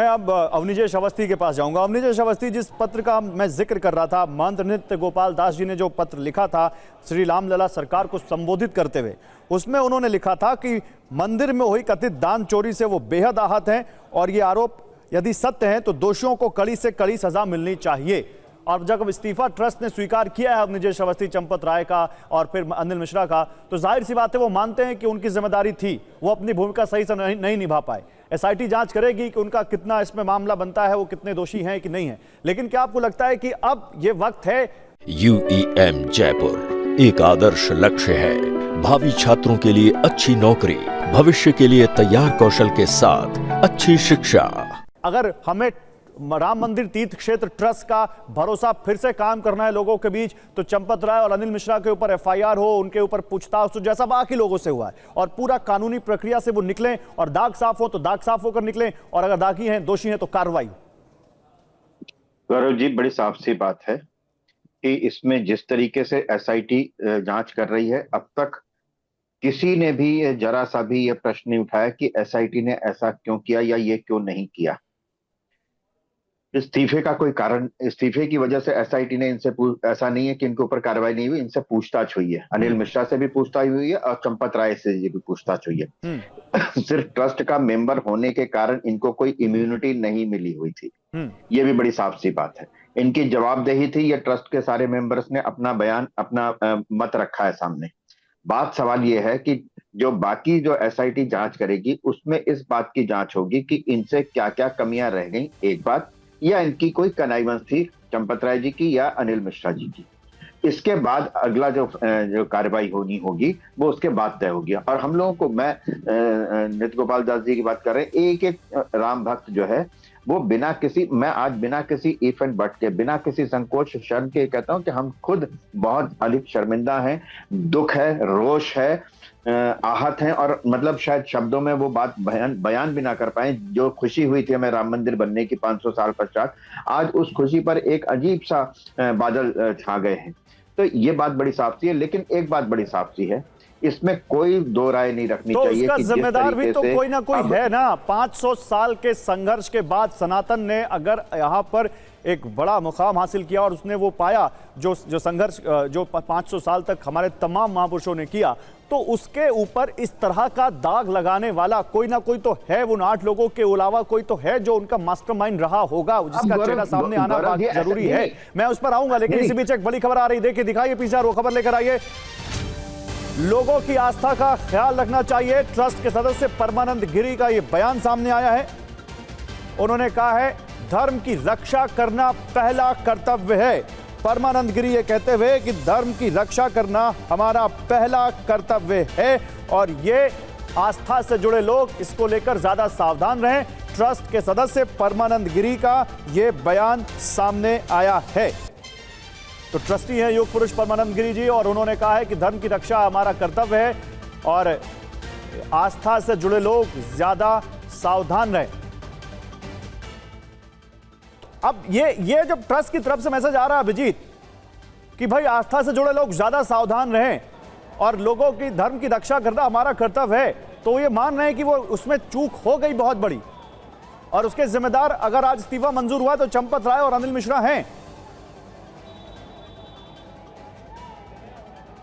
अब अवनिजेश अवस्थी के पास जाऊंगा। अवनिजेश अवस्थी, जिस पत्र का मैं जिक्र कर रहा था, महंत नृत्य गोपाल दास जी ने जो पत्र लिखा था श्री रामलला सरकार को संबोधित करते हुए, उसमें उन्होंने लिखा था कि मंदिर में हुई कथित दान चोरी से वो बेहद आहत हैं और ये आरोप यदि सत्य है तो दोषियों को कड़ी से कड़ी सजा मिलनी चाहिए। और जब इस्तीफा ट्रस्ट ने स्वीकार किया है अवनिजेश अवस्थी, चंपत राय का और फिर अनिल मिश्रा का, तो जाहिर सी बात है वो मानते हैं कि उनकी जिम्मेदारी थी, वो अपनी भूमिका सही से नहीं निभा पाए। एसआईटी जांच करेगी कि उनका कितना इसमें मामला बनता है, वो कितने दोषी हैं कि नहीं है। लेकिन क्या आपको लगता है कि अब ये वक्त है? UEM जयपुर एक आदर्श लक्ष्य है। भावी छात्रों के लिए अच्छी नौकरी, भविष्य के लिए तैयार कौशल के साथ अच्छी शिक्षा। अगर हमें राम मंदिर तीर्थ क्षेत्र ट्रस्ट का भरोसा फिर से कायम करना है लोगों के बीच, तो चंपत राय और अनिल मिश्रा के ऊपर FIR हो, उनके ऊपर पूछताछ हो, जैसा बाकी लोगों से हुआ है, और पूरा कानूनी प्रक्रिया से वो निकलें, और दाग साफ हो तो दाग साफ होकर निकलें, और अगर दागी हैं, दोषी हैं, तो कार्रवाई। गौरव जी, बड़ी साफ सी बात है कि इसमें जिस तरीके से SIT जांच कर रही है, अब तक किसी ने भी जरा सा भी यह प्रश्न नहीं उठाया कि SIT ने ऐसा क्यों किया या ये क्यों नहीं किया। इस्तीफे का कोई कारण, इस्तीफे की वजह से SIT ने इनसे ऐसा नहीं है कि इनके ऊपर कार्रवाई नहीं हुई, इनसे पूछताछ हुई है। अनिल मिश्रा से भी पूछताछ हुई है और चंपत राय से भी पूछताछ हुई है। सिर्फ ट्रस्ट का मेंबर होने के कारण इनको कोई इम्यूनिटी नहीं मिली हुई थी, ये भी बड़ी साफ सी बात है। इनकी जवाबदेही थी, ये ट्रस्ट के सारे मेंबर्स ने अपना बयान, अपना मत रखा है सामने। बात सवाल ये है कि जो बाकी जो SIT जांच करेगी उसमें इस बात की जांच होगी कि इनसे क्या क्या कमियां रह गई, एक बात, या इनकी कोई कनाइवंस थी चंपत राय जी की या अनिल मिश्रा जी की। इसके बाद अगला जो कार्रवाई होनी होगी वो उसके बाद तय होगी। और हम लोगों को, मैं नृत्य गोपाल दास जी की बात कर रहे हैं, एक एक राम भक्त जो है वो बिना किसी, मैं आज बिना किसी इफ एंड बट के, बिना किसी संकोच शर्म के कहता हूं कि हम खुद बहुत अधिक शर्मिंदा हैं, दुख है, रोष है, आहत हैं, और मतलब शायद शब्दों में वो बात बयान भी ना कर पाए। जो खुशी हुई थी हमें राम मंदिर बनने की 500 साल पश्चात, आज उस खुशी पर एक अजीब सा बादल छा गए हैं। तो ये बात बड़ी साफ सी है। लेकिन एक बात बड़ी साफ सी है, इसमें कोई दो राय नहीं रखनी चाहिए उसका कि जिम्मेदार भी तो कोई ना कोई है ना। 500 साल के संघर्ष के बाद सनातन ने अगर यहाँ पर एक बड़ा मुकाम हासिल किया और उसने वो पाया जो संघर्ष जो 500 साल तक हमारे तमाम महापुरुषों ने किया, तो उसके ऊपर इस तरह का दाग लगाने वाला कोई ना कोई तो है। उन 8 लोगों के अलावा कोई तो है जो उनका मास्टरमाइंड रहा होगा, जिसका चेहरा सामने आना जरूरी है। मैं उस पर आऊंगा, लेकिन इसी बीच एक बड़ी खबर आ रही, देखिए दिखाइए पीछे, वो खबर लेकर आइए। लोगों की आस्था का ख्याल रखना चाहिए, ट्रस्ट के सदस्य परमानंद गिरी का यह बयान सामने आया है। उन्होंने कहा है धर्म की रक्षा करना पहला कर्तव्य है। परमानंद गिरी ये कहते हुए कि धर्म की रक्षा करना हमारा पहला कर्तव्य है, और ये आस्था से जुड़े लोग इसको लेकर ज्यादा सावधान रहें। ट्रस्ट के सदस्य परमानंद गिरी का ये बयान सामने आया है। तो ट्रस्टी हैं योग पुरुष परमानंद गिरी जी, और उन्होंने कहा है कि धर्म की रक्षा हमारा कर्तव्य है और आस्था से जुड़े लोग ज्यादा सावधान रहें। अब ये जो ट्रस्ट की तरफ से मैसेज आ रहा है अभिजीत, कि भाई आस्था से जुड़े लोग ज्यादा सावधान रहें और लोगों की धर्म की रक्षा करना हमारा कर्तव्य है, तो ये मान रहे हैं कि वो उसमें चूक हो गई बहुत बड़ी, और उसके जिम्मेदार अगर आज इस्तीफा मंजूर हुआ तो चंपत राय और अनिल मिश्रा हैं।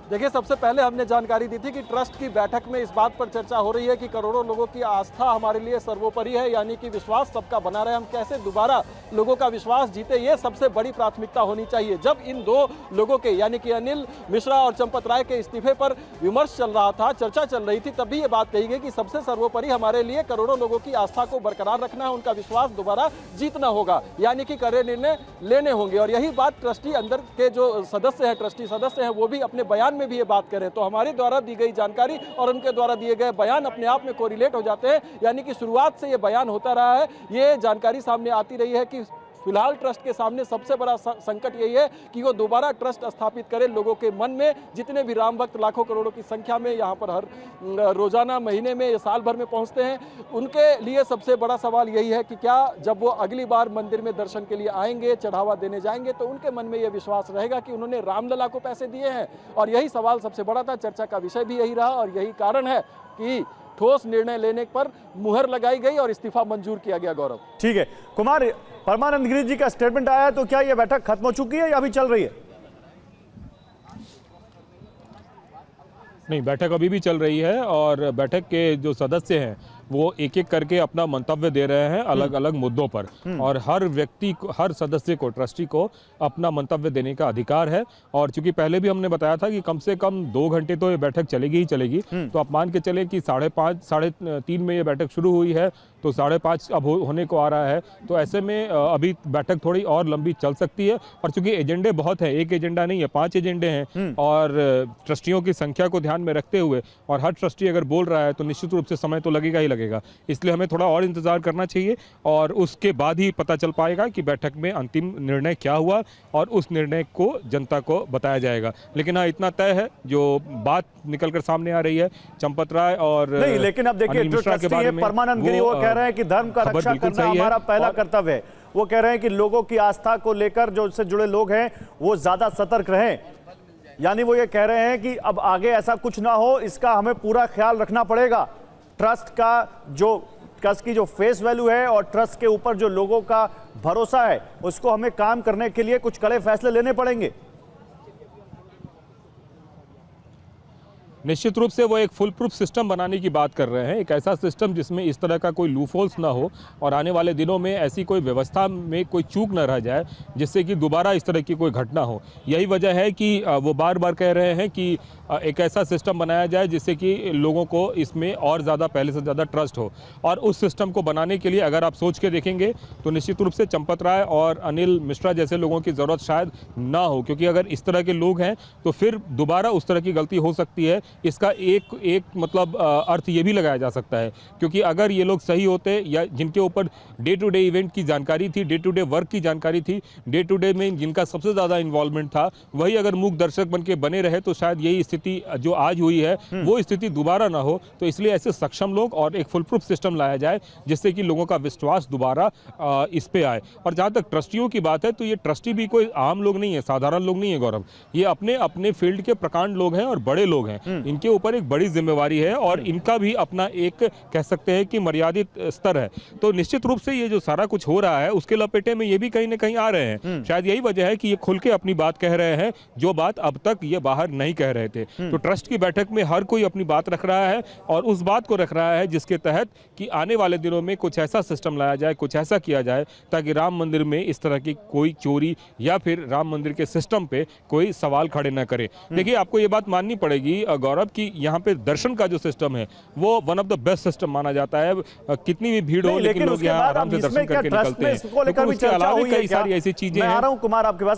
देखिए, सबसे पहले हमने जानकारी दी थी कि ट्रस्ट की बैठक में इस बात पर चर्चा हो रही है कि करोड़ों लोगों की आस्था हमारे लिए सर्वोपरि है, यानी कि विश्वास सबका बना रहे, हम कैसे दोबारा लोगों का विश्वास जीते, ये सबसे बड़ी प्राथमिकता होनी चाहिए। जब इन दो लोगों के, यानी कि अनिल मिश्रा और चंपत राय के इस्तीफे पर विमर्श चल रहा था, चर्चा चल रही थी, तभी ये बात कही गई कि सबसे सर्वोपरि हमारे लिए करोड़ों लोगों की आस्था को बरकरार रखना है, उनका विश्वास दोबारा जीतना होगा, यानी कि कड़े निर्णय लेने होंगे। और यही बात ट्रस्टी अंदर के जो सदस्य हैं, ट्रस्टी सदस्य हैं, वो भी अपने बयान में भी ये बात करें तो हमारे द्वारा दी गई जानकारी और उनके द्वारा दिए गए बयान अपने आप में कोरिलेट हो जाते हैं। यानी कि शुरुआत से ये बयान होता रहा है, ये जानकारी सामने आती रही है कि फिलहाल ट्रस्ट के सामने सबसे बड़ा संकट यही है कि वो दोबारा ट्रस्ट स्थापित करे लोगों के मन में। जितने भी राम भक्त लाखों करोड़ों की संख्या में यहाँ पर हर रोजाना, महीने में या साल भर में पहुँचते हैं, उनके लिए सबसे बड़ा सवाल यही है कि क्या जब वो अगली बार मंदिर में दर्शन के लिए आएंगे, चढ़ावा देने जाएंगे, तो उनके मन में ये विश्वास रहेगा कि उन्होंने रामलला को पैसे दिए हैं। और यही सवाल सबसे बड़ा था, चर्चा का विषय भी यही रहा, और यही कारण है कि ठोस निर्णय लेने पर मुहर लगाई गई और इस्तीफा मंजूर किया गया। गौरव, ठीक है कुमार, परमानंद गिरी जी का स्टेटमेंट आया है, तो क्या यह बैठक खत्म हो चुकी है या अभी चल रही है? नहीं, बैठक अभी भी चल रही है और बैठक के जो सदस्य हैं वो एक एक करके अपना मंतव्य दे रहे हैं अलग अलग मुद्दों पर, और हर व्यक्ति को, हर सदस्य को, ट्रस्टी को अपना मंतव्य देने का अधिकार है। और चूंकि पहले भी हमने बताया था कि कम से कम 2 घंटे तो ये बैठक चलेगी ही चलेगी, तो आप मान के चले कि 5:30 3:30 में ये बैठक शुरू हुई है, तो 5:30 अब होने को आ रहा है। तो ऐसे में अभी बैठक थोड़ी और लंबी चल सकती है। और चूंकि एजेंडे बहुत हैं, एक एजेंडा नहीं है, 5 एजेंडे हैं, और ट्रस्टियों की संख्या को ध्यान में रखते हुए और हर ट्रस्टी अगर बोल रहा है तो निश्चित रूप से समय तो लगेगा ही लगेगा। इसलिए हमें थोड़ा और इंतजार करना चाहिए और उसके बाद ही पता चल पाएगा कि बैठक में अंतिम निर्णय क्या हुआ, और उस निर्णय को जनता को बताया जाएगा। लेकिन हाँ, इतना तय है, जो बात निकलकर सामने आ रही है चंपत राय और नहीं, लेकिन अब देखिए, जो ट्रस्टी है परमानंद गिरी, वो कह रहे हैं कि धर्म का रक्षा करना हमारा पहला कर्तव्य है। वो कह रहे हैं कि लोगों की आस्था को लेकर जो इससे जुड़े लोग हैं वो ज्यादा सतर्क रहें। यानी वो ये कह रहे हैं कि अब आगे ऐसा कुछ ना हो, इसका हमें पूरा ख्याल रखना पड़ेगा। ट्रस्ट की जो फेस वैल्यू है और ट्रस्ट के ऊपर जो लोगों का भरोसा है, उसको हमें काम करने के लिए कुछ कड़े फैसले लेने पड़ेंगे। निश्चित रूप से वो एक फुल प्रूफ सिस्टम बनाने की बात कर रहे हैं, एक ऐसा सिस्टम जिसमें इस तरह का कोई लूफहोल्स ना हो और आने वाले दिनों में ऐसी कोई व्यवस्था में कोई चूक न रह जाए जिससे कि दोबारा इस तरह की कोई घटना हो। यही वजह है कि वो बार बार कह रहे हैं कि एक ऐसा सिस्टम बनाया जाए जिससे कि लोगों को इसमें और ज़्यादा, पहले से ज़्यादा ट्रस्ट हो। और उस सिस्टम को बनाने के लिए अगर आप सोच के देखेंगे तो निश्चित रूप से चंपत राय और अनिल मिश्रा जैसे लोगों की ज़रूरत शायद ना हो, क्योंकि अगर इस तरह के लोग हैं तो फिर दोबारा उस तरह की गलती हो सकती है। इसका एक मतलब अर्थ ये भी लगाया जा सकता है, क्योंकि अगर ये लोग सही होते या जिनके ऊपर डे टू डे इवेंट की जानकारी थी, डे टू डे वर्क की जानकारी थी, डे टू डे में जिनका सबसे ज़्यादा इन्वॉल्वमेंट था, वही अगर मूक दर्शक बन के बने रहे तो शायद यही स्थिति जो आज हुई है वो स्थिति दोबारा ना हो। तो इसलिए ऐसे सक्षम लोग और एक फुल प्रूफ सिस्टम लाया जाए जिससे कि लोगों का विश्वास दोबारा इस पे आए। और जहाँ तक ट्रस्टियों की बात है तो ये ट्रस्टी भी कोई आम लोग नहीं है, साधारण लोग नहीं है गौरव, ये अपने अपने फील्ड के प्रकांड लोग हैं और बड़े लोग हैं। इनके ऊपर एक बड़ी जिम्मेवारी है और इनका भी अपना एक कह सकते हैं कि मर्यादित स्तर है। तो निश्चित रूप से ये जो सारा कुछ हो रहा है उसके लपेटे में ये भी कहीं ना कहीं आ रहे हैं। शायद यही वजह है कि ये खुल के अपनी बात कह रहे हैं जो बात अब तक ये बाहर नहीं कह रहे थे। तो ट्रस्ट की बैठक में हर कोई अपनी बात रख रहा है और उस बात को रख रहा है जिसके तहत कि आने वाले दिनों में कुछ ऐसा सिस्टम लाया जाए, कुछ ऐसा किया जाए ताकि राम मंदिर में इस तरह की कोई चोरी या फिर राम मंदिर के सिस्टम पे कोई सवाल खड़े न करे। देखिए, आपको ये बात माननी पड़ेगी गौरव कि यहाँ पे दर्शन का जो सिस्टम है वो one of the best system माना जाता है। कितनी भी भीड़ हो लेकिन लोग यहाँ आराम से दर्शन करके निकलते हैं। उसके अलावा कई सारी ऐसी चीजें हैं। कुमार आपके पास